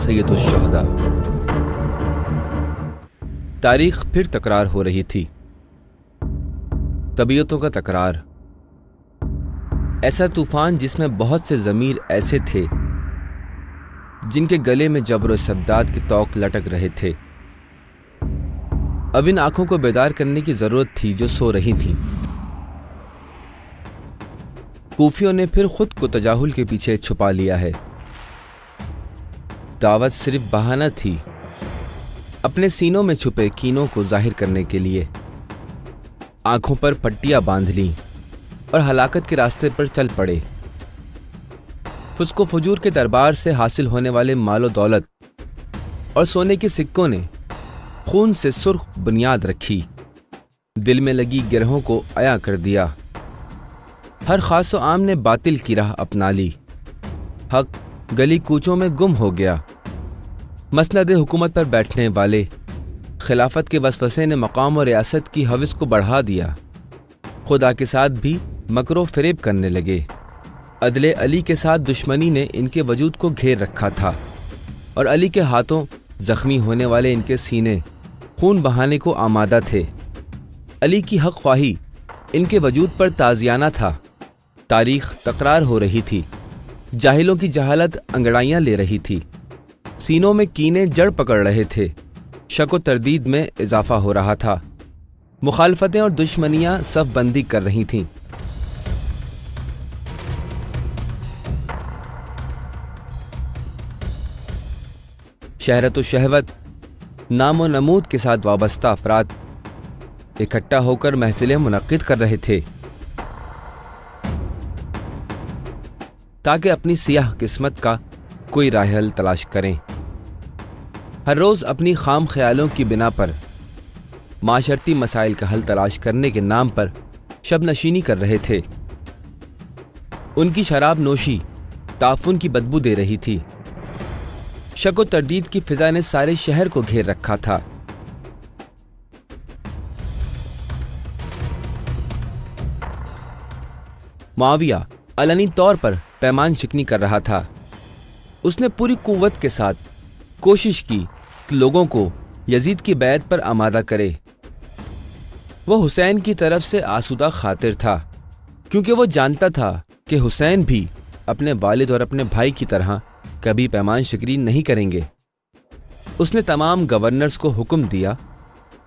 सैयदुश शुहदा। तारीख फिर तकरार हो रही थी, तबीयतों का तकरार। ऐसा तूफान जिसमें बहुत से ज़मीर ऐसे थे जिनके गले में जबर और सद्दात के तौक लटक रहे थे। अब इन आंखों को बेदार करने की जरूरत थी जो सो रही थीं। कूफियों ने फिर खुद को तजाहुल के पीछे छुपा लिया है। दावत सिर्फ बहाना थी अपने सीनों में छुपे कीनों को जाहिर करने के लिए। आंखों पर पट्टियां बांध लीं और हलाकत के रास्ते पर चल पड़े। फुस्को फजूर के दरबार से हासिल होने वाले मालो दौलत और सोने के सिक्कों ने खून से सुर्ख बुनियाद रखी, दिल में लगी गिरहों को अया कर दिया। हर खासो आम ने बातिल की राह अपना ली, हक गली कूचों में गुम हो गया। मसनद हुकूमत पर बैठने वाले खिलाफत के वसवसे ने मकाम और रियासत की हविस को बढ़ा दिया। खुदा के साथ भी मकरो फरेब करने लगे। अदले अली के साथ दुश्मनी ने इनके वजूद को घेर रखा था और अली के हाथों जख्मी होने वाले इनके सीने खून बहाने को आमादा थे। अली की हक ख्वाही इनके वजूद पर ताजियाना था। तारीख तकरार हो रही थी, जाहिलों की जहालत अंगड़ाइयाँ ले रही थी, सीनों में कीने जड़ पकड़ रहे थे, शक व तरदीद में इजाफा हो रहा था, मुखालफतें और दुश्मनियाँ सफ बंदी कर रही थीं। शहरत व शहवत, नाम व नमूद के साथ वाबस्ता अफराद इकट्ठा होकर महफिलें मुनक्किद कर रहे थे ताकि अपनी सियाह किस्मत का कोई राह हल तलाश करें। हर रोज अपनी खाम ख्यालों की बिना पर माशरती मसाइल का हल तलाश करने के नाम पर शबनशीनी कर रहे थे। उनकी शराब नोशी ताफुन की बदबू दे रही थी। शक व तरदीद की फिजा ने सारे शहर को घेर रखा था। मुआविया अलनी तौर पर पैमान शिकनी कर रहा था। उसने पूरी कुव्वत के साथ कोशिश की कि लोगों को यजीद की बैत पर आमादा करे। वह हुसैन की तरफ से आसूदा खातिर था, क्योंकि वो जानता था कि हुसैन भी अपने वालिद और अपने भाई की तरह कभी पैमान शिकरी नहीं करेंगे। उसने तमाम गवर्नर्स को हुक्म दिया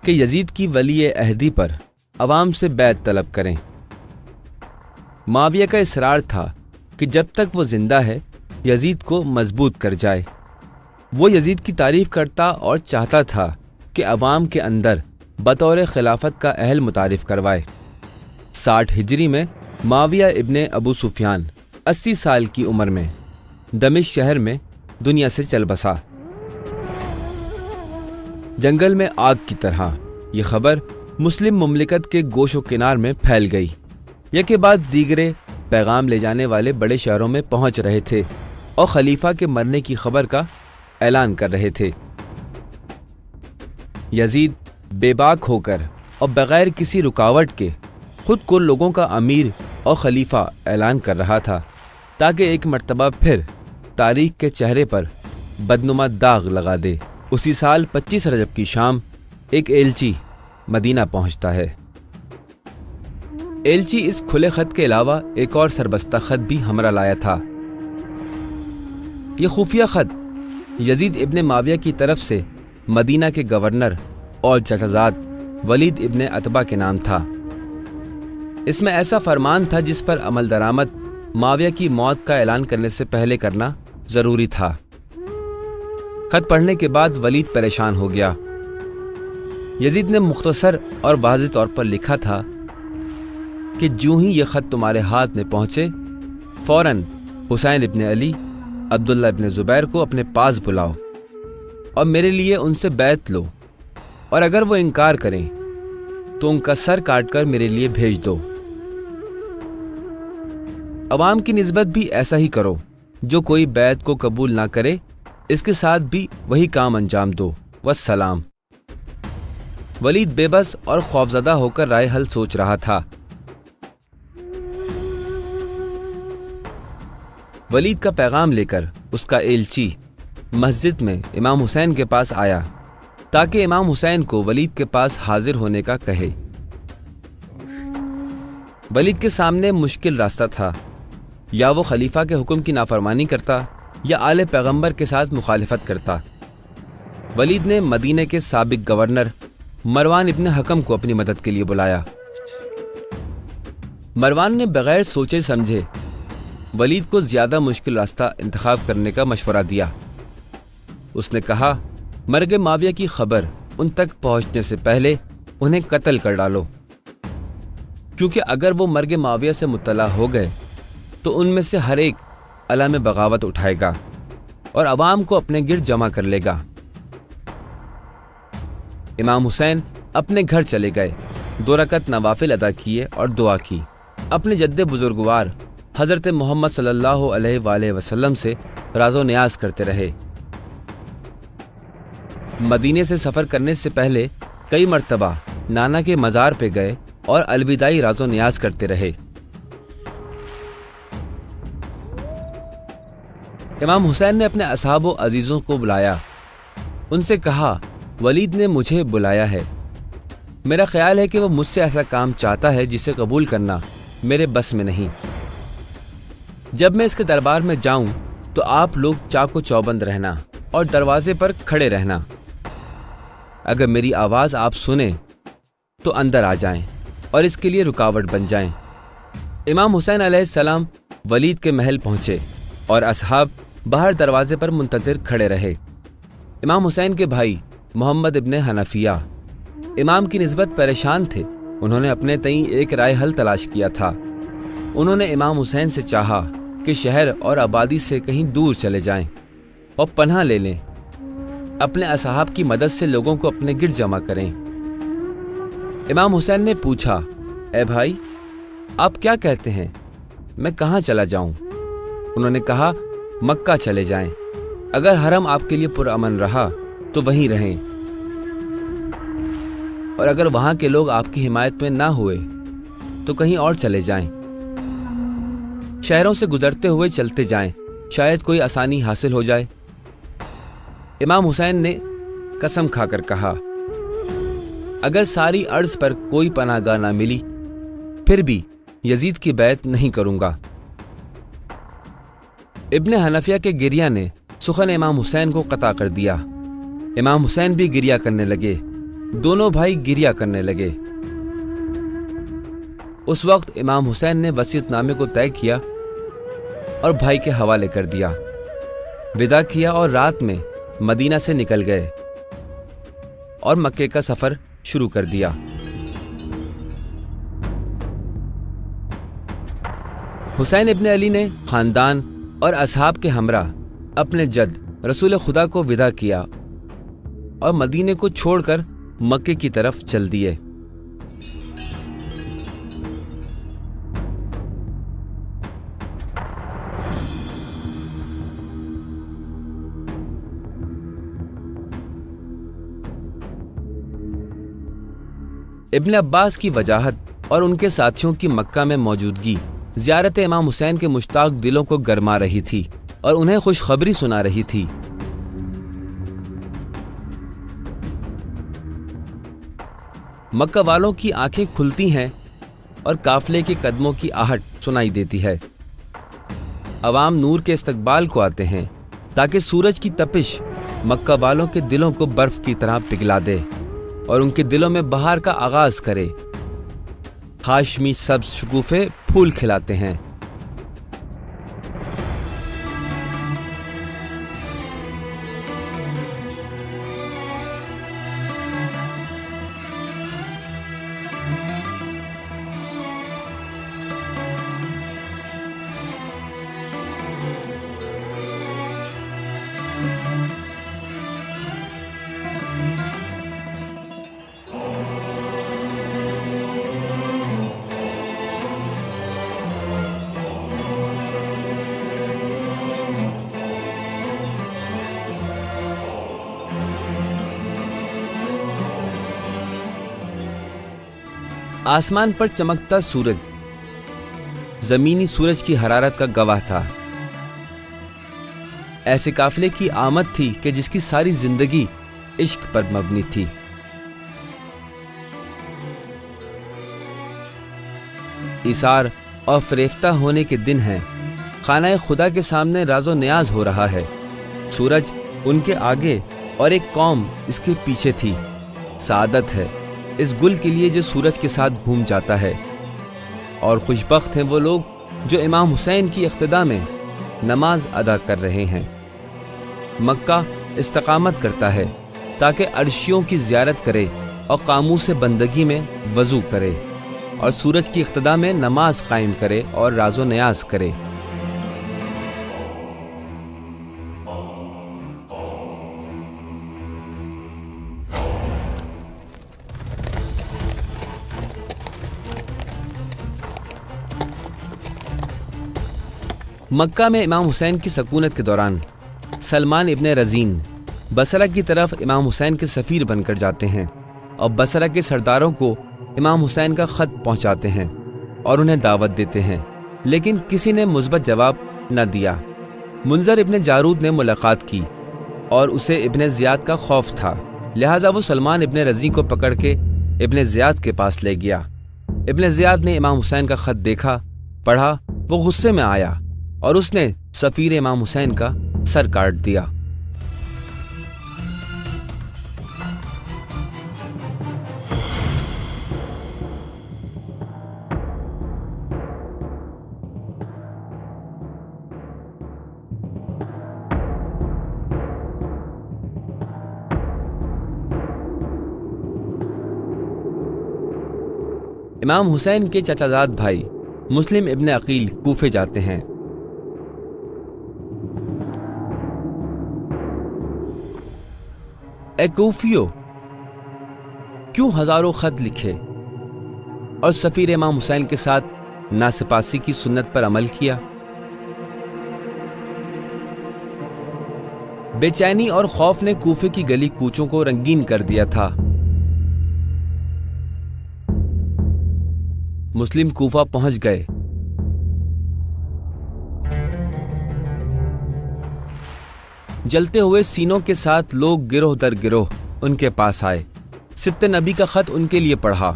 कि यजीद की वली अहदी पर अवाम से बैत तलब करें। मुआविया का इसरार था कि जब तक वो जिंदा है यजीद को मजबूत कर जाए। वो यजीद की तारीफ करता और चाहता था कि अवाम के अंदर बतौर खिलाफत का अहल मुतारिफ करवाए। 60 हिजरी में मुआविया इब्ने अबू सुफियान 80 साल की उम्र में दमिश्क शहर में दुनिया से चल बसा। जंगल में आग की तरह यह खबर मुस्लिम मुमलिकत के गोशो किनार में फैल गई। यके बाद दीगरे पैगाम ले जाने वाले बड़े शहरों में पहुंच रहे थे और खलीफा के मरने की खबर का ऐलान कर रहे थे। यजीद बेबाक होकर और बगैर किसी रुकावट के खुद को लोगों का अमीर और खलीफा ऐलान कर रहा था, ताकि एक मर्तबा फिर तारीख के चेहरे पर बदनुमा दाग लगा दे। उसी साल 25 रजब की शाम एक एलची मदीना पहुंचता है। एलची इस खुले खत के अलावा एक और सरबस्ता खत भी हमरा लाया था। यह खुफिया खत यजीद इब्ने मुआविया की तरफ से मदीना के गवर्नर और चचाजाद वलीद इब्ने अतबा के नाम था। इसमें ऐसा फरमान था जिस पर अमल दरामद मुआविया की मौत का ऐलान करने से पहले करना जरूरी था। खत पढ़ने के बाद वलीद परेशान हो गया। यजीद ने मुख्तसर और वाज़ेह तौर पर लिखा था कि जो ही यह खत तुम्हारे हाथ में पहुंचे फौरन हुसैन इब्ने अली, अब्दुल्ला इब्ने जुबैर को अपने पास बुलाओ और मेरे लिए उनसे बैत लो, और अगर वो इनकार करें तो उनका सर काटकर मेरे लिए भेज दो। अवाम की निस्बत भी ऐसा ही करो। जो कोई बैत को कबूल ना करे इसके साथ भी वही काम अंजाम दो। वस्सलाम। वलीद बेबस और खौफजदा होकर राय हल सोच रहा था। वलीद का पैगाम लेकर उसका एलची मस्जिद में इमाम हुसैन के पास आया ताकि इमाम हुसैन को वलीद के पास हाजिर होने का कहे। वलीद के सामने मुश्किल रास्ता था, या वो खलीफा के हुक्म की नाफरमानी करता या आले पैगंबर के साथ मुखालिफत करता। वलीद ने मदीने के साबिक गवर्नर मरवान इब्न हकम को अपनी मदद के लिए बुलाया। मरवान ने बगैर सोचे समझे वलीद को ज्यादा मुश्किल रास्ता इंतखाब करने का मशवरा दिया। उसने कहा, मर्ग माविया की खबर उन तक पहुंचने से पहले उन्हें कत्ल कर डालो, क्योंकि अगर वो मर्ग माविया से मुत्तला हो गए तो उनमें से हर एक अलाम बगावत उठाएगा और अवाम को अपने गिर्द जमा कर लेगा। इमाम हुसैन अपने घर चले गए, 2 रकत नवाफिल अदा किए और दुआ की। अपने जद्दे बुजुर्गवार हजरत मोहम्मद सल्लल्लाहु अलैहि वसल्लम से राज़ो नियाज करते रहे। मदीने से सफर करने से पहले कई मर्तबा नाना के मज़ार पे गए और अलविदाई राज़ो नियाज करते रहे। इमाम हुसैन ने अपने असहाब व अजीजों को बुलाया। उनसे कहा, वलीद ने मुझे बुलाया है। मेरा ख्याल है कि वह मुझसे ऐसा काम चाहता है जिसे कबूल करना मेरे बस में नहीं। जब मैं इसके दरबार में जाऊं तो आप लोग चाको चौबंद रहना और दरवाजे पर खड़े रहना। अगर मेरी आवाज आप सुने तो अंदर आ जाएं और इसके लिए रुकावट बन जाएं। इमाम हुसैन अलैहिस्सलाम वलीद के महल पहुंचे और असहाब बाहर दरवाजे पर मुंतज़िर खड़े रहे। इमाम हुसैन के भाई मोहम्मद इब्न हनफिया इमाम की निस्बत परेशान थे। उन्होंने अपने तई एक राय हल तलाश किया था। उन्होंने इमाम हुसैन से चाहा कि शहर और आबादी से कहीं दूर चले जाएं और पनाह ले लें। अपने असहाब की मदद से लोगों को अपने गिर्द जमा करें। इमाम हुसैन ने पूछा, ए भाई, आप क्या कहते हैं, मैं कहाँ चला जाऊं? उन्होंने कहा, मक्का चले जाएं। अगर हरम आपके लिए पुरअमन रहा तो वहीं रहें, और अगर वहां के लोग आपकी हिमायत में ना हुए तो कहीं और चले जाएं। शहरों से गुजरते हुए चलते जाएं, शायद कोई आसानी हासिल हो जाए। इमाम हुसैन ने कसम खाकर कहा, अगर सारी अर्ज पर कोई पनाहगाह ना मिली फिर भी यजीद की बैत नहीं करूंगा। इब्ने हनफिया के गिरिया ने सुखन इमाम हुसैन को कता कर दिया। इमाम हुसैन भी गिरिया करने लगे। दोनों भाई गिरिया करने लगे। उस वक्त इमाम हुसैन ने वसीयतनामे को तय किया और भाई के हवाले कर दिया। विदा किया और रात में मदीना से निकल गए और मक्के का सफर शुरू कर दिया। हुसैन इब्ने अली ने खानदान और असहाब के हमरा अपने जद रसूल खुदा को विदा किया और मदीने को छोड़कर मक्के की तरफ चल दिए। इब्ने अब्बास की वजाहत और उनके साथियों की मक्का में मौजूदगी ज़ियारत इमाम हुसैन के मुश्ताक दिलों को गरमा रही थी और उन्हें खुशखबरी सुना रही थी। मक्का वालों की आंखें खुलती हैं और काफले के कदमों की आहट सुनाई देती है। अवाम नूर के इस्तकबाल को आते हैं ताकि सूरज की तपिश मक्का वालों के दिलों को बर्फ की तरह पिघला दे और उनके दिलों में बहार का आगाज करे। हाशमी सब्ज शगुफे फूल खिलाते हैं। आसमान पर चमकता सूरज जमीनी सूरज की हरारत का गवाह था। ऐसे काफिले की आमद थी कि जिसकी सारी जिंदगी इश्क पर मबनी थी। इसार और फरेफ्ता होने के दिन हैं। खाना खुदा के सामने राजो न्याज हो रहा है। सूरज उनके आगे और एक कौम इसके पीछे थी। सादत है इस गुल के लिए जो सूरज के साथ घूम जाता है, और खुशबख्त हैं वो लोग जो इमाम हुसैन की इख्तिदा में नमाज अदा कर रहे हैं। मक्का इस्तकामत करता है ताकि अर्शियों की ज़ियारत करे और कामू से बंदगी में वज़ू करे, और सूरज की इख्तिदा में नमाज कायम करे और राजो न्याज करे। मक्का में इमाम हुसैन की सकूनत के दौरान सलमान इब्न रज़ीन बसरा की तरफ इमाम हुसैन के सफ़ीर बनकर जाते हैं और बसरा के सरदारों को इमाम हुसैन का ख़त पहुंचाते हैं और उन्हें दावत देते हैं, लेकिन किसी ने मुस्बत जवाब न दिया। मुंजर इब्न जारूद ने मुलाकात की और उसे इब्न ज़ियाद का खौफ था, लिहाजा वो सलमान इब्न रज़ी को पकड़ के इब्न ज़ियाद के पास ले गया। इब्न ज़ियाद ने इमाम हुसैन का ख़त देखा, पढ़ा, वो गुस्से में आया और उसने सफ़ीर इमाम हुसैन का सर काट दिया। इमाम हुसैन के चचाजाद भाई मुस्लिम इब्न अकील कूफे जाते हैं। ए कूफियो, क्यों हजारों खत लिखे और सफीर इमाम हुसैन के साथ नासिपासी की सुन्नत पर अमल किया? बेचैनी और खौफ ने कूफे की गली कूचों को रंगीन कर दिया था। मुस्लिम कूफा पहुंच गए। जलते हुए सीनों के साथ लोग गिरोह दर गिरोह उनके पास आए। सित्ते नबी का खत उनके लिए पढ़ा।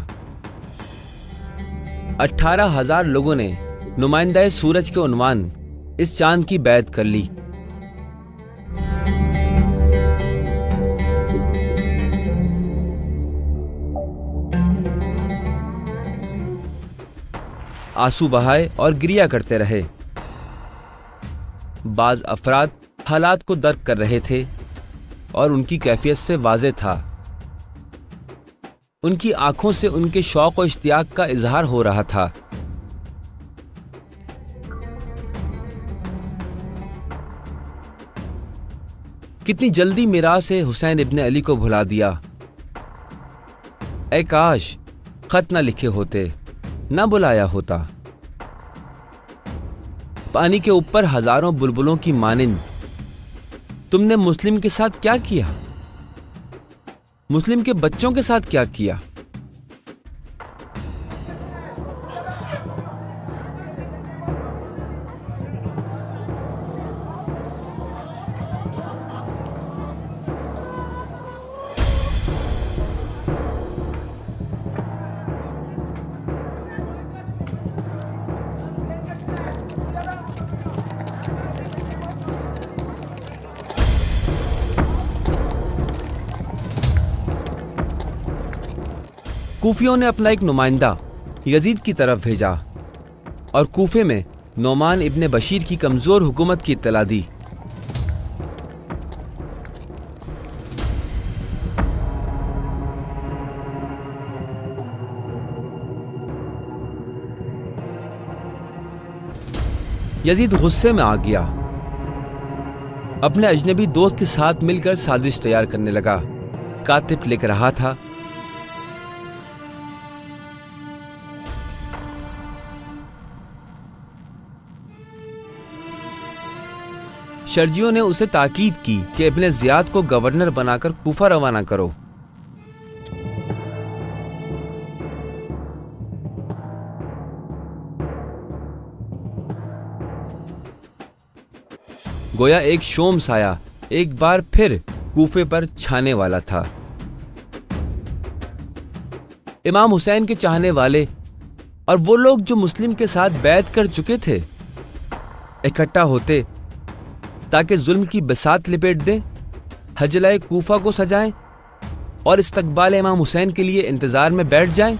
18,000 लोगों ने नुमाइंदा सूरज के उन्वान इस चांद की बैत कर ली। आंसू बहाए और गिरिया करते रहे। बाज अफराद हालात को दर्क कर रहे थे और उनकी कैफियत से वाज़े था। उनकी आंखों से उनके शौक और इश्तियाक का इजहार हो रहा था। कितनी जल्दी मिरास हुसैन इब्न अली को भुला दिया। ऐ काश खत न लिखे होते, न बुलाया होता। पानी के ऊपर हजारों बुलबुलों की मानिंद तुमने मुस्लिम के साथ क्या किया? मुस्लिम के बच्चों के साथ क्या किया? कूफियों ने अपना एक नुमाइंदा यजीद की तरफ भेजा और कूफे में नोमान इब्ने बशीर की कमजोर हुकूमत की इत्तला दी। यजीद गुस्से में आ गया। अपने अजनबी दोस्त के साथ मिलकर साजिश तैयार करने लगा। कातिब लिख रहा था, शर्जियों ने उसे ताकीद की कि इब्ने ज़ियाद को गवर्नर बनाकर कूफा रवाना करो। गोया एक शोम साया एक बार फिर कूफे पर छाने वाला था। इमाम हुसैन के चाहने वाले और वो लोग जो मुस्लिम के साथ बैत कर चुके थे इकट्ठा होते ताकि जुल्म की बिसात लिपेट दें, हजलाए कूफा को सजाएं और इस्तकबाल इमाम हुसैन के लिए इंतजार में बैठ जाएं।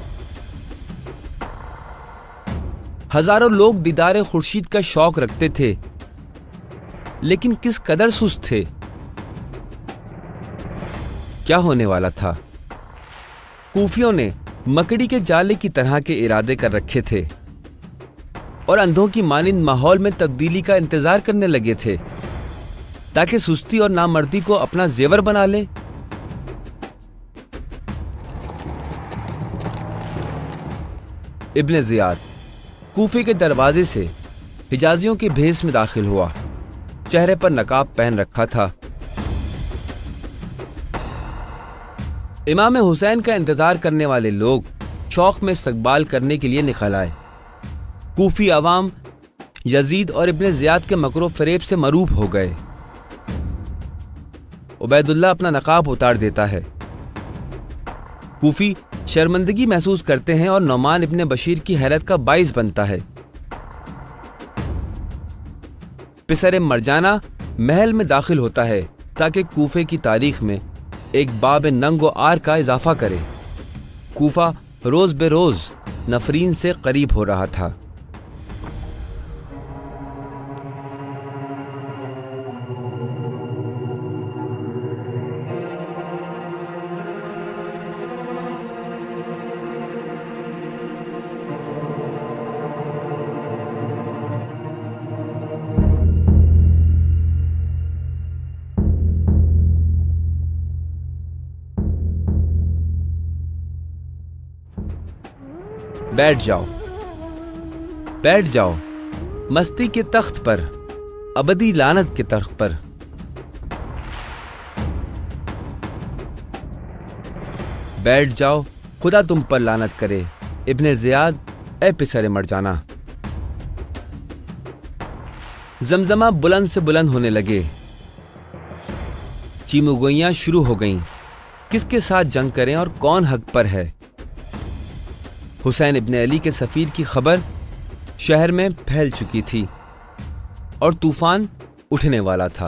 हजारों लोग दीदार खुर्शीद का शौक रखते थे, लेकिन किस कदर सुस्त थे। क्या होने वाला था? कूफियों ने मकड़ी के जाले की तरह के इरादे कर रखे थे और अंधों की मानिंद माहौल में तब्दीली का इंतजार करने लगे थे ताकि सुस्ती और नामर्दी को अपना जेवर बना ले। इब्ने जियाद कूफे के दरवाजे से हिजाजियों के भेस में दाखिल हुआ। चेहरे पर नकाब पहन रखा था। इमाम हुसैन का इंतजार करने वाले लोग शौक में इस्तकबाल करने के लिए निकल आए। कूफी अवाम यजीद और इब्ने जियाद के मकरो फरेब से मरूब हो गए। उबैदुल्लाह अपना नकाब उतार देता है। कूफी शर्मिंदगी महसूस करते हैं और नौमान इब्ने बशीर की हैरत का बाइस बनता है। पिसर मरजाना महल में दाखिल होता है ताकि कूफे की तारीख में एक बाब नंगो आर का इजाफा करे। कूफा रोज बेरोज नफरीन से करीब हो रहा था। बैठ जाओ, बैठ जाओ मस्ती के तख्त पर, अबदी लानत के तख्त पर। बैठ जाओ, खुदा तुम पर लानत करे। इब्ने जियाद ए पिसरे मरजाना। जमजमा बुलंद से बुलंद होने लगे। चीमुगोइयां शुरू हो गईं। किसके साथ जंग करें और कौन हक पर है? हुसैन इब्ने अली के सफीर की खबर शहर में फैल चुकी थी और तूफान उठने वाला था।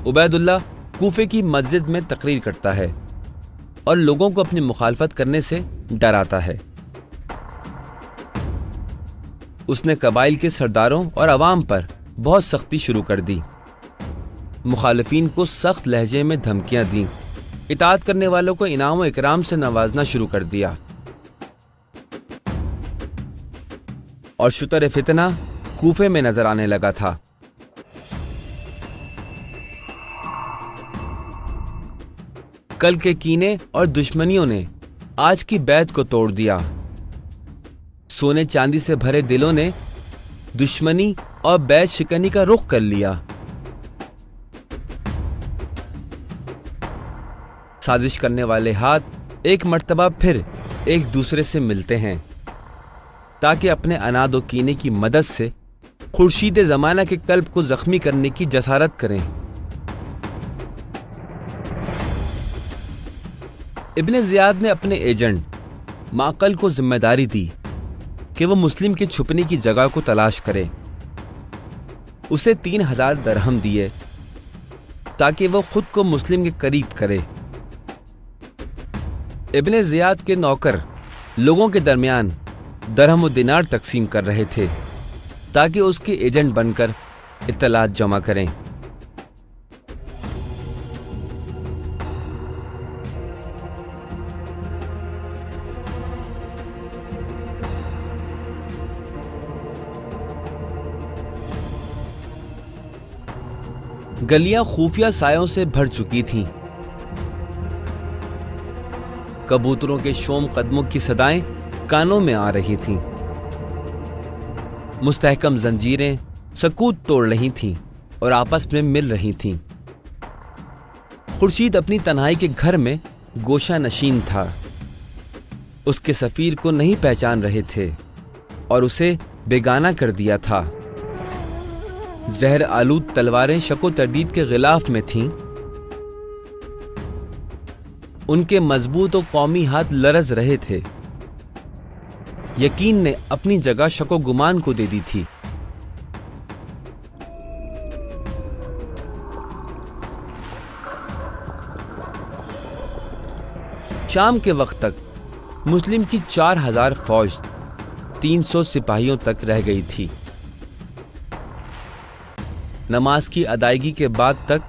उबैदुल्लाह कूफे की मस्जिद में तकरीर करता है और लोगों को अपनी मुखालफत करने से डराता है। उसने कबाइल के सरदारों और अवाम पर बहुत सख्ती शुरू कर दी। मुखालिफिन को सख्त लहजे में धमकियां दी। इताअत करने वालों को इनाम और इकराम से नवाजना शुरू कर दिया और शुतर फितना कूफे में नजर आने लगा था। कल के कीने और दुश्मनियों ने आज की बैत को तोड़ दिया। सोने चांदी से भरे दिलों ने दुश्मनी और बैत शिकनी का रुख कर लिया। साजिश करने वाले हाथ एक मर्तबा फिर एक दूसरे से मिलते हैं ताकि अपने अनादो कीने की मदद से खुर्शीद जमाना के कल्ब को जख्मी करने की जसारत करें। इब्ने जियाद ने अपने एजेंट माकल को जिम्मेदारी दी कि वो मुस्लिम के छुपने की जगह को तलाश करे। उसे 3000 दरहम दिए ताकि वो खुद को मुस्लिम के करीब करे। इब्ने जियाद के नौकर लोगों के दरमियान दरहम और दिनार तकसीम कर रहे थे ताकि उसके एजेंट बनकर इत्तलात जमा करें। गलियां खुफिया सायों से भर चुकी थीं। कबूतरों के शोम कदमों की सदाएं कानों में आ रही थीं। मुस्तहकम जंजीरें सकूत तोड़ रही थीं और आपस में मिल रही थीं। खुर्शीद अपनी तन्हाई के घर में गोशा नशीन था। उसके सफीर को नहीं पहचान रहे थे और उसे बेगाना कर दिया था। जहर आलूद तलवारें शको तरदीद के गिलाफ में थीं। उनके मजबूत और कौमी हाथ लरज रहे थे। यकीन ने अपनी जगह शको गुमान को दे दी थी। शाम के वक्त तक मुस्लिम की 4000 फौज 300 सिपाहियों तक रह गई थी। नमाज की अदायगी के बाद तक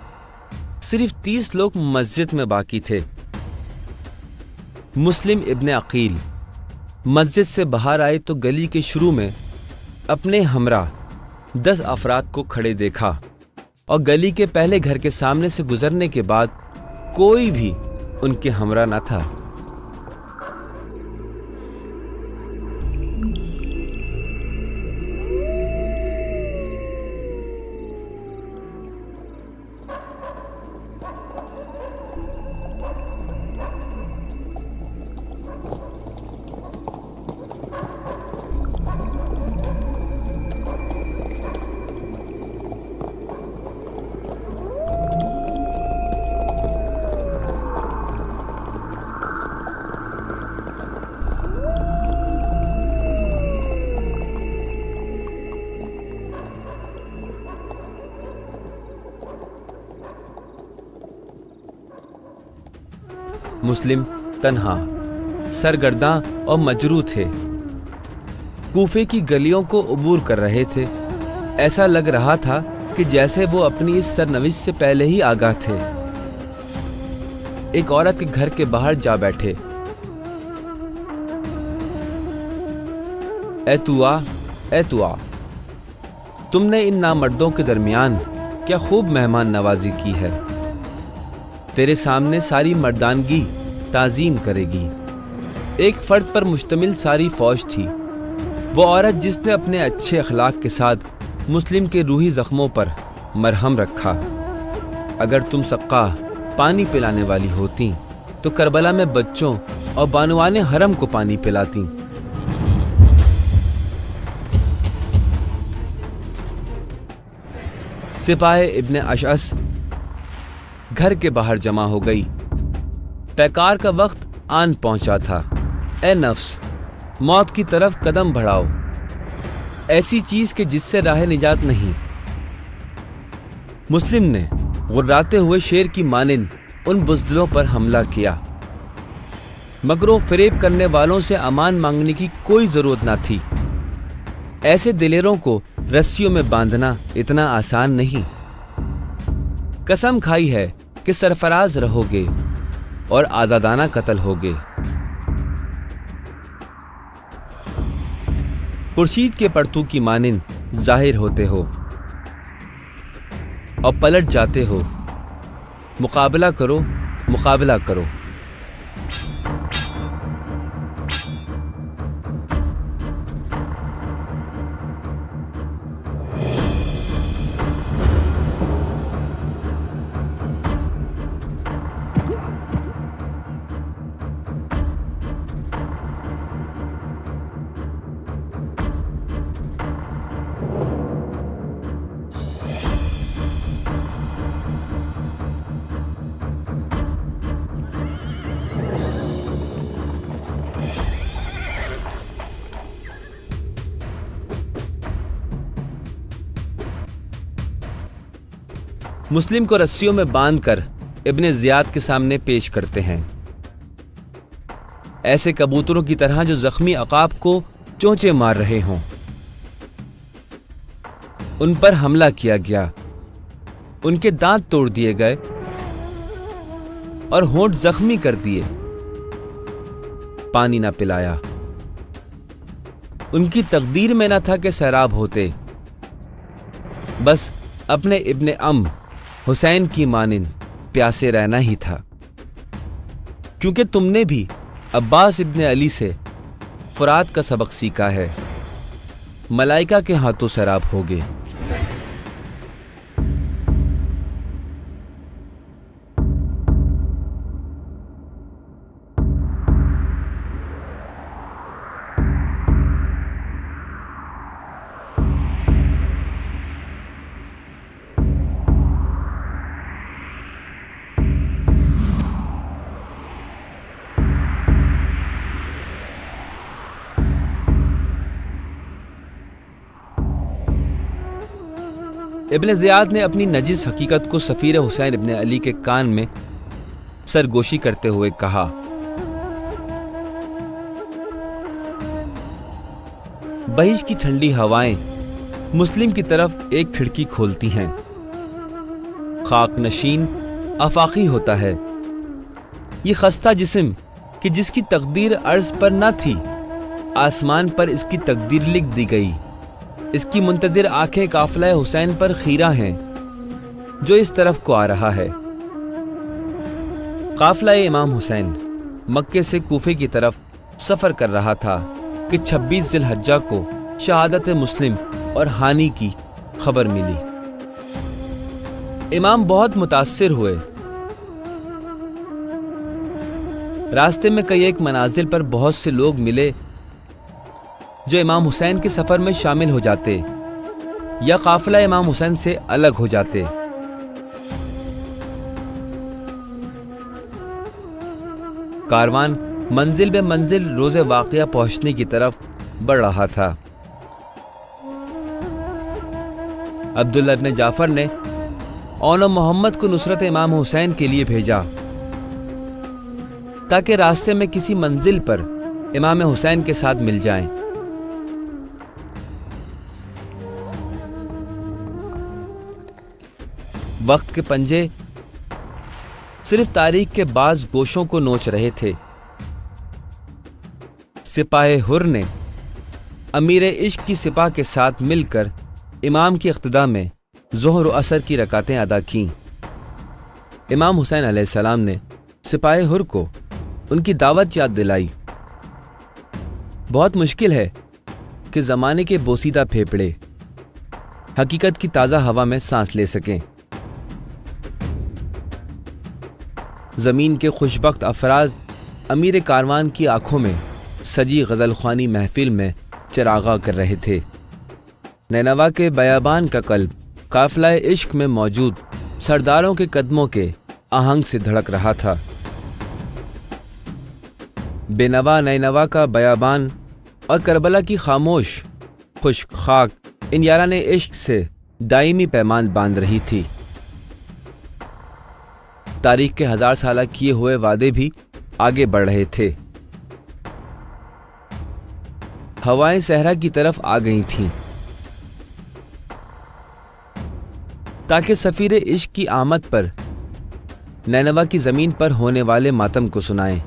सिर्फ 30 लोग मस्जिद में बाकी थे। मुस्लिम इब्ने अकील मस्जिद से बाहर आए तो गली के शुरू में अपने हमरा 10 अफराद को खड़े देखा और गली के पहले घर के सामने से गुजरने के बाद कोई भी उनके हमरा न था। मुस्लिम तन्हा, सरगर्दां और मजरू थे। कूफे की गलियों को उबूर कर रहे थे। ऐसा लग रहा था कि जैसे वो अपनी इस सरनविश से पहले ही आगाह थे। एक औरत के घर के बाहर जा बैठे। ए तुआ, तुमने इन नामर्दों के दरमियान क्या खूब मेहमान नवाजी की है। तेरे सामने सारी मर्दानगी ताजीम करेगी। एक फर्द पर मुश्तमिल सारी फौज थी। वो औरत जिसने अपने अच्छे अखलाक के साथ मुस्लिम के रूही जख्मों पर मरहम रखा। अगर तुम सक्का पानी पिलाने वाली होती तो करबला में बच्चों और बानुआने हरम को पानी पिलाती। सिपाही इब्ने अशअस घर के बाहर जमा हो गई। पैकार का वक्त आन पहुंचा था। ए नफ्स, मौत की तरफ कदम बढ़ाओ, ऐसी चीज के जिससे राह निजात नहीं। मुस्लिम ने गुर्राते हुए शेर की मानिंद उन बुज़दिलों पर हमला किया। मगरो फरेब करने वालों से अमान मांगने की कोई जरूरत ना थी। ऐसे दिलेरों को रस्सियों में बांधना इतना आसान नहीं। कसम खाई है कि सरफराज रहोगे और आजादाना कत्ल होगे। खुर्शीद के पड़तू की मानिंद जाहिर होते हो और पलट जाते हो। मुकाबला करो, मुकाबला करो। मुस्लिम को रस्सियों में बांधकर इब्ने जियाद के सामने पेश करते हैं। ऐसे कबूतरों की तरह जो जख्मी अकाब को चोंचे मार रहे हों। उन पर हमला किया गया। उनके दांत तोड़ दिए गए और होंठ जख्मी कर दिए। पानी ना पिलाया। उनकी तकदीर में न था कि सैराब होते। बस अपने इब्ने अम हुसैन की मानिंद प्यासे रहना ही था, क्योंकि तुमने भी अब्बास इब्ने अली से फुरात का सबक सीखा है। मलाइका के हाथों सैराब होगे। इब्न ज़ियाद ने अपनी नजिस हकीकत को सफ़ीर हुसैन इब्न अली के कान में सरगोशी करते हुए कहा। बहिश की ठंडी हवाएं मुस्लिम की तरफ एक खिड़की खोलती हैं। खाक नशीन आफाकी होता है। ये खस्ता जिस्म कि जिसकी तकदीर अर्ज पर न थी, आसमान पर इसकी तकदीर लिख दी गई। इसकी मुंतजिर आंखें काफिला हुसैन पर खीरा हैं जो इस तरफ को आ रहा है। काफिला इमाम हुसैन मक्के से कूफे की तरफ सफर कर रहा था कि 26 ज़िलहज्जा को शहादत मुस्लिम और हानि की खबर मिली। इमाम बहुत मुतासिर हुए। रास्ते में कई एक मनाजिल पर बहुत से लोग मिले जो इमाम हुसैन के सफर में शामिल हो जाते या काफिला इमाम हुसैन से अलग हो जाते। कारवान मंजिल बे मंजिल रोज़े वाक़िया पहुंचने की तरफ बढ़ रहा था। अब्दुल्ला इब्न जाफर ने औनो मोहम्मद को नुसरत इमाम हुसैन के लिए भेजा ताकि रास्ते में किसी मंजिल पर इमाम हुसैन के साथ मिल जाएं। वक्त के पंजे सिर्फ तारीख के बाज गोशों को नोच रहे थे। सिपाही हुर ने अमीर इश्क की सिपाह के साथ मिलकर इमाम की इख्तिदा में ज़ोहर और असर की रकातें अदा कीं। इमाम हुसैन अलैहिस्सलाम ने सिपाही हुर को उनकी दावत याद दिलाई। बहुत मुश्किल है कि ज़माने के बोसीदा फेफड़े हकीकत की ताज़ा हवा में सांस ले सकें। ज़मीन के खुशबख्त अफराज अमीर कारवान की आंखों में सजी गज़ल ख्वानी महफिल में चरागा कर रहे थे। नैनवा के बयाबान का कल्ब काफिला इश्क में मौजूद सरदारों के कदमों के आहंग से धड़क रहा था। बेनवा नैनवा का बयाबान और करबला की खामोश खुश्क खाक इन याराने इश्क से दायमी पैमान बांध रही थी। तारीख के 1000 साल किए हुए वादे भी आगे बढ़ रहे थे। हवाएं सहरा की तरफ आ गई थीं ताकि सफीर इश्क की आमद पर नैनवा की जमीन पर होने वाले मातम को सुनाएं।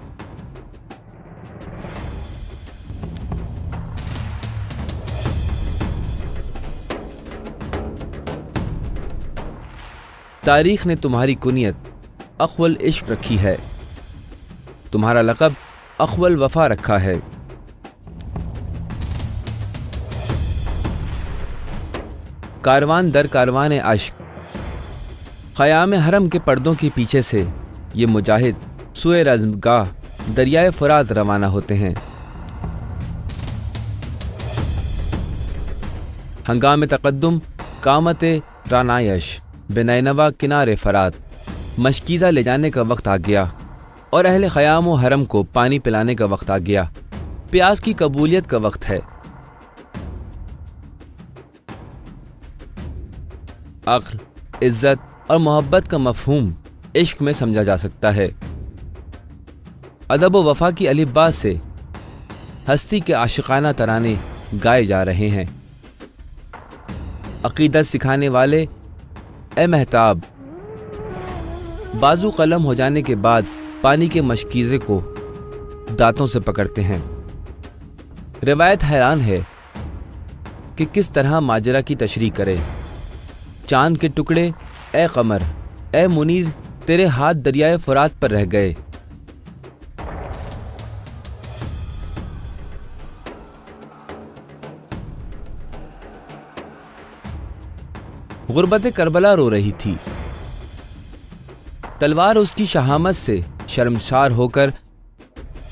तारीख ने तुम्हारी कुनियत अख्वल इश्क रखी है, तुम्हारा लक़ब अख्वल वफा रखा है। कारवान दर कारवान अश्क ख़याम हरम के पर्दों के पीछे से ये मुजाहिद सुए रज़्मगाह दरियाए फुरात रवाना होते हैं। हंगाम तक़द्दुम कामत रानायश बेनैनवा किनारे फरात मशकीज़ा ले जाने का वक्त आ गया और अहले ख़याम व हरम को पानी पिलाने का वक्त आ गया। प्यास की कबूलियत का वक्त है। अक्ल, इज्जत और मोहब्बत का मफहूम इश्क में समझा जा सकता है। अदब व वफा की अलिफ्बा से हस्ती के आशिकाना तराने गाए जा रहे हैं। अकीदत सिखाने वाले ए महताब बाजू कलम हो जाने के बाद पानी के मशकीज़े को दांतों से पकड़ते हैं। रिवायत हैरान है कि किस तरह माजरा की तशरीह करे। चांद के टुकड़े ए कमर ए मुनीर तेरे हाथ दरियाए फुरात पर रह गए। गुर्बत करबला रो रही थी। तलवार उसकी शहामत से शर्मसार होकर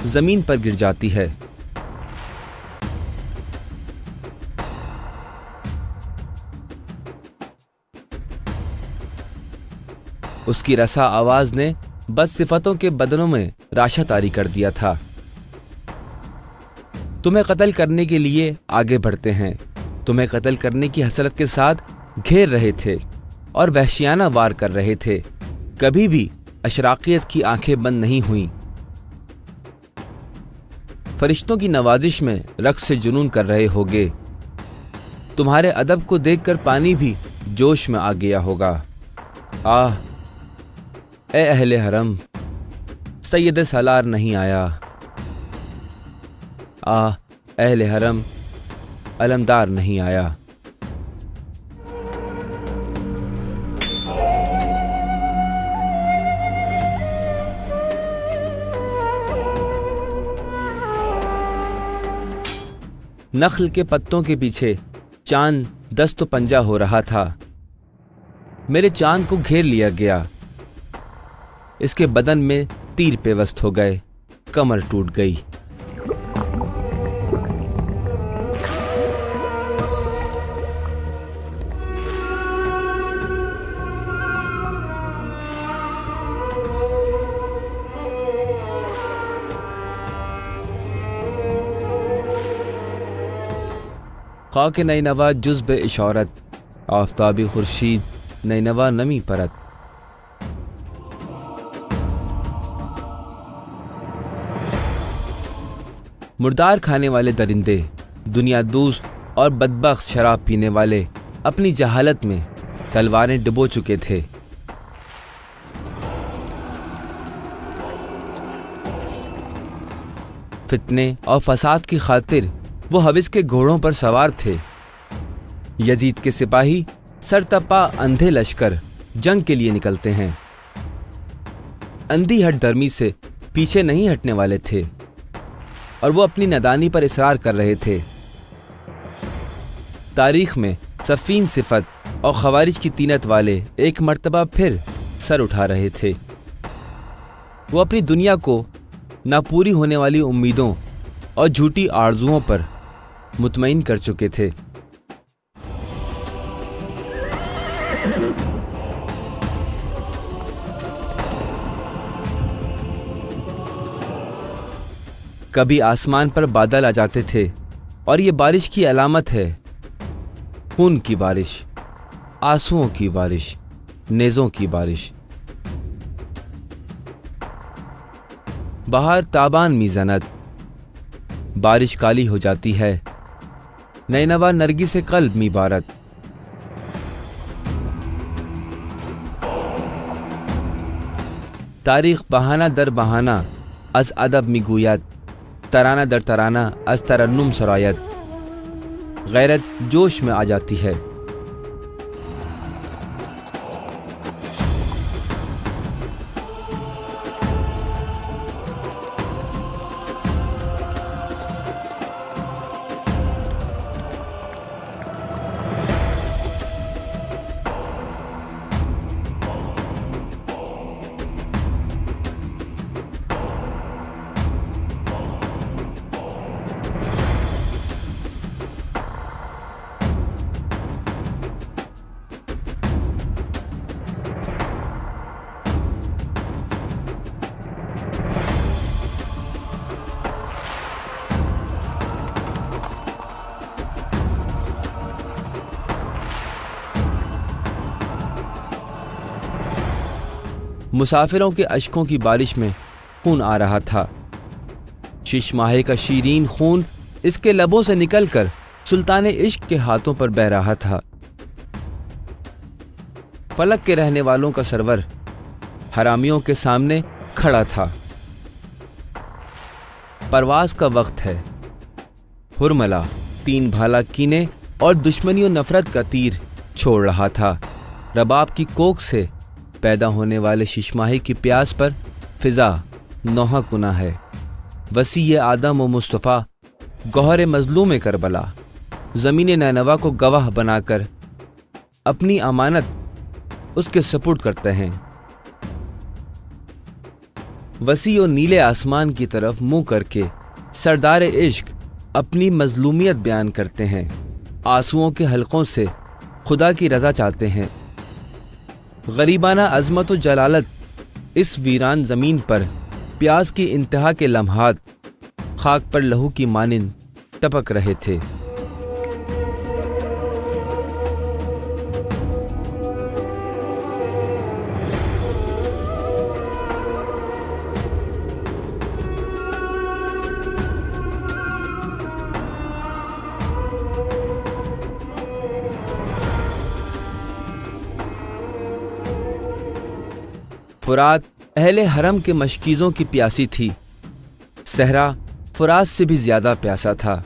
जमीन पर गिर जाती है। उसकी रसा आवाज ने बस सिफतों के बदनों में राशा तारी कर दिया था। तुम्हें कत्ल करने के लिए आगे बढ़ते हैं, तुम्हें कत्ल करने की हसरत के साथ घेर रहे थे और वहशियाना वार कर रहे थे। कभी भी अशराकियत की आंखें बंद नहीं हुईं। फरिश्तों की नवाजिश में रक्स से जुनून कर रहे होगे। तुम्हारे अदब को देखकर पानी भी जोश में आ गया होगा। आह ए अहले हरम, सैयद सालार नहीं आया। आह अहले हरम, अलमदार नहीं आया। नख्ल के पत्तों के पीछे चांद दस्त पंजा हो रहा था। मेरे चांद को घेर लिया गया। इसके बदन में तीर पेवस्त हो गए, कमर टूट गई। खाक नैनवा जुज़्ब इशारत, आफ़ताबी खुर्शीद नैनवा नमी परत। मुर्दार खाने वाले दरिंदे, दुनिया दोस्त और बदबख्त शराब पीने वाले अपनी जहालत में तलवारें डुबो चुके थे। फितने और फसाद की खातिर वो हविस के घोड़ों पर सवार थे। यजीद के सिपाही सरतपा अंधे लश्कर जंग के लिए निकलते हैं। अंधी हट दर्मी से पीछे नहीं हटने वाले थे और वो अपनी नादानी पर इसरार कर रहे थे। तारीख में सफीन सिफत और खवारिज की तीनत वाले एक मर्तबा फिर सर उठा रहे थे। वो अपनी दुनिया को नापूरी होने वाली उम्मीदों और झूठी आरजुओं पर मुतमईन कर चुके थे। कभी आसमान पर बादल आ जाते थे और ये बारिश की अलामत है। खून की बारिश, आंसुओं की बारिश, नेज़ों की बारिश। बाहर ताबान मीज़ानत, बारिश काली हो जाती है। नैनवा नरगी से कल्ब मुबारक। तारीख बहाना दर बहाना अज अदब में गुयात, तराना दर तराना अज तरन्नुम सरायत। गैरत जोश में आ जाती है। मुसाफिरों के अश्कों की बारिश में खून आ रहा था। शीशमाहे का शीरीन खून इसके लबों से निकलकर सुल्तान इश्क के हाथों पर बह रहा था। फलक के रहने वालों का सरवर हरामियों के सामने खड़ा था। परवाज का वक्त है। हुरमला तीन भाला कीने और दुश्मनी और नफरत का तीर छोड़ रहा था। रबाब की कोख से पैदा होने वाले शीशमाही की प्यास पर फिजा नौहा कुना है। वसी आदम व मुस्तफ़ा गौहर मजलूम करबला ज़मीन नैनवा को गवाह बनाकर अपनी अमानत उसके सपुर्द करते हैं। वसी और नीले आसमान की तरफ मुंह करके सरदार इश्क अपनी मजलूमियत बयान करते हैं। आंसुओं के हलकों से खुदा की रज़ा चाहते हैं। गरीबाना अज़मत और जलालत इस वीरान ज़मीन पर प्यास की इंतहा के लम्हात खाक पर लहू की मानिंद टपक रहे थे। फुरात अहले हरम के मशकीज़ों की प्यासी थी। सहरा फुरात से भी ज्यादा प्यासा था।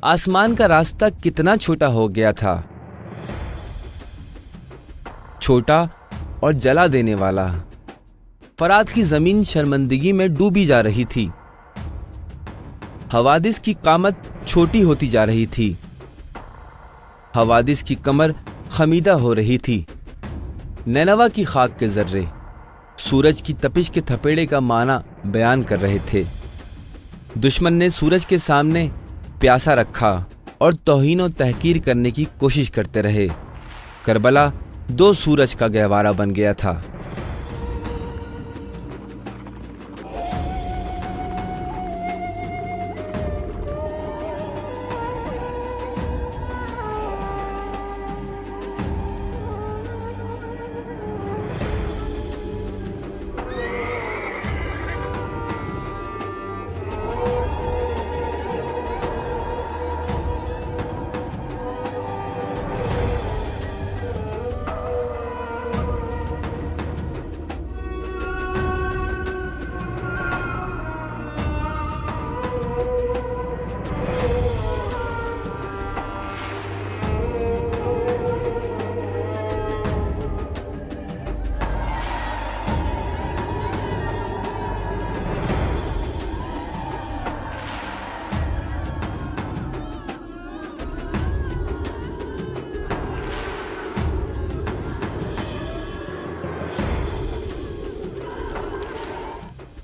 आसमान का रास्ता कितना छोटा हो गया था, छोटा और जला देने वाला। फरात की जमीन शर्मिंदगी में डूबी जा रही थी। हवादिस की कामत छोटी होती जा रही थी। हवादिस की कमर खमीदा हो रही थी। नैनवा की खाक के जर्रे सूरज की तपिश के थपेड़े का माना बयान कर रहे थे। दुश्मन ने सूरज के सामने प्यासा रखा और तौहीन और तहकीर करने की कोशिश करते रहे। करबला 2 सूरज का गहवारा बन गया था।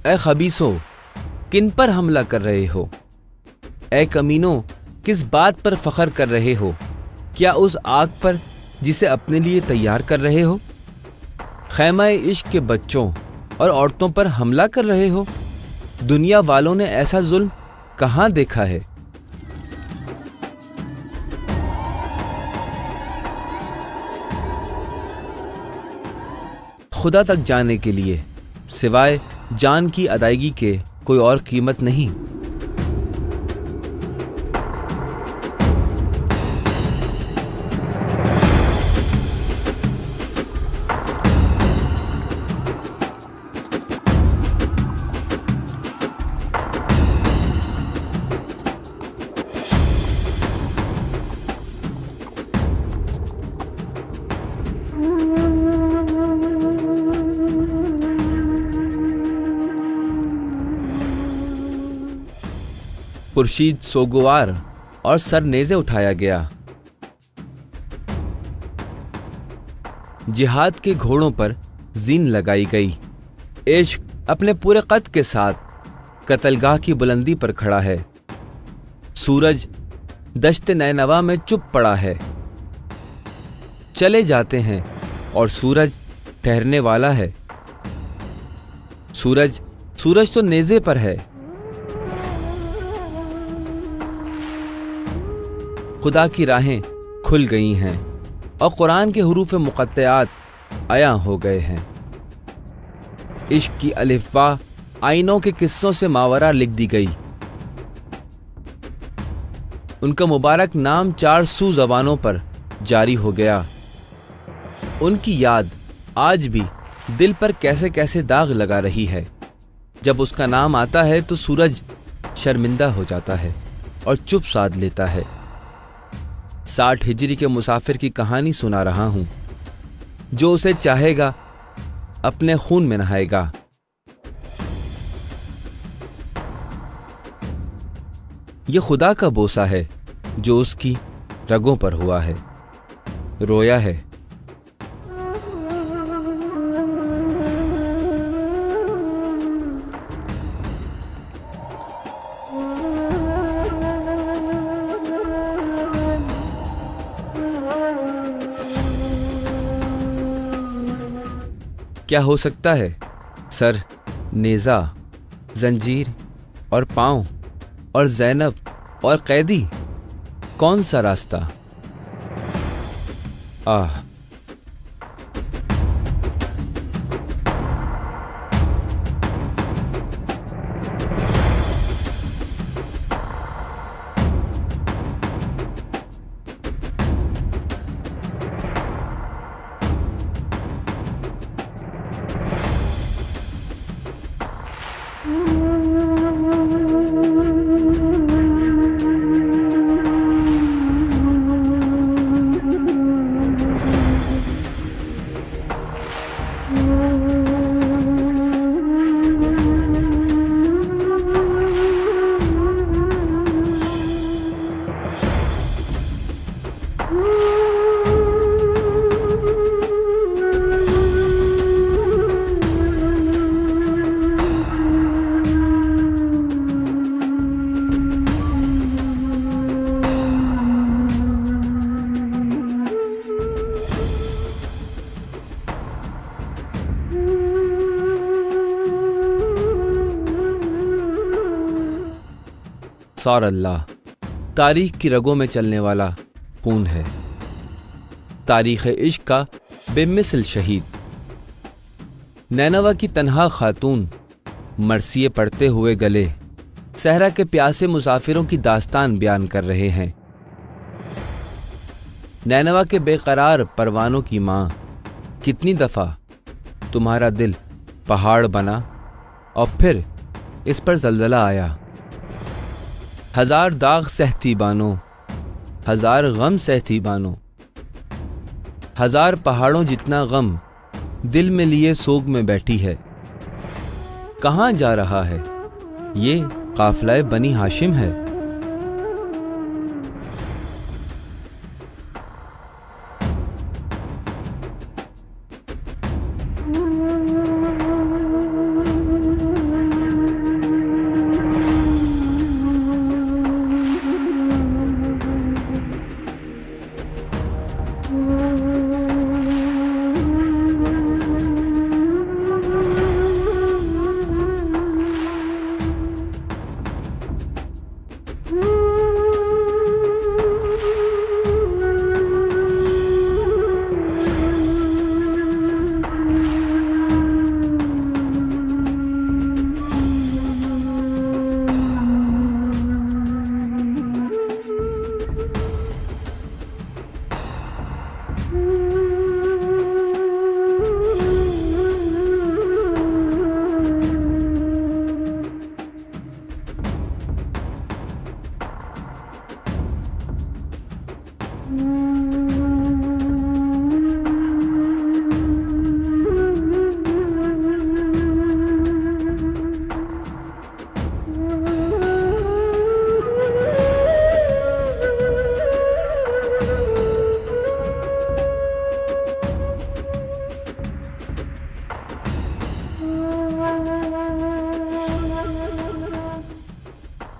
ए खबीसों, किन पर हमला कर रहे हो? ए कमीनों, किस बात पर फख्र कर रहे हो? क्या उस आग पर जिसे अपने लिए तैयार कर रहे हो? खैमा इश्क के बच्चों और औरतों पर हमला कर रहे हो? दुनिया वालों ने ऐसा जुल्म कहां देखा है? खुदा तक जाने के लिए सिवाय जान की अदायगी के कोई और कीमत नहीं। खुर्शीद सोगवार और सर नेज़े उठाया गया। जिहाद के घोड़ों पर जीन लगाई गई। इश्क अपने पूरे कद के साथ कतलगाह की बुलंदी पर खड़ा है। सूरज दश्त नैनवा में चुप पड़ा है। चले जाते हैं और सूरज ठहरने वाला है। सूरज तो नेज़े पर है। खुदा की राहें खुल गई हैं और कुरान के हुरूफ मुक़त्तआत आया हो गए हैं। इश्क की अलिफ़बा आइनों के किस्सों से मावरा लिख दी गई। उनका मुबारक नाम 400 ज़बानों पर जारी हो गया। उनकी याद आज भी दिल पर कैसे कैसे दाग लगा रही है। जब उसका नाम आता है तो सूरज शर्मिंदा हो जाता है और चुप साध लेता है। 60 हिजरी के मुसाफिर की कहानी सुना रहा हूं। जो उसे चाहेगा अपने खून में नहाएगा। यह खुदा का बोसा है जो उसकी रगों पर हुआ है, रोया है। क्या हो सकता है? सर, नेज़ा, जंजीर और पाँव और ज़ैनब और कैदी। कौन सा रास्ता? आह, सौर अल्लाह, तारीख की रगों में चलने वाला खून है, तारीख़ इश्क का बेमिसल शहीद। नैनवा की तन्हा खातून मरसिये पढ़ते हुए गले सहरा के प्यासे मुसाफिरों की दास्तान बयान कर रहे हैं। नैनवा के बेकरार परवानों की माँ, कितनी दफ़ा तुम्हारा दिल पहाड़ बना और फिर इस पर ज़लज़ला आया। हजार दाग सहती बानो, हजार गम सहती बानो, हजार पहाड़ों जितना गम दिल में लिए सोग में बैठी है। कहाँ जा रहा है? ये काफिला बनी हाशिम है।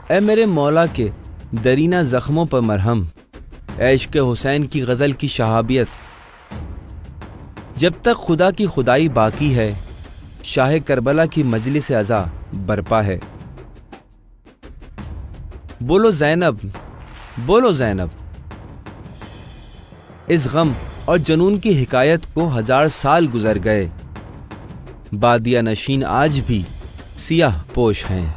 ऐ मेरे मौला के दरीना जख्मों पर मरहम, ऐ इश्क़ हुसैन की गज़ल की शहाबियत। जब तक खुदा की खुदाई बाकी है, शाह करबला की मजलिस अज़ा बरपा है। बोलो ज़ैनब, बोलो ज़ैनब। इस गम और जनून की हिकायत को 1000 साल गुजर गए, बादिया नशीन आज भी सियाह पोश हैं।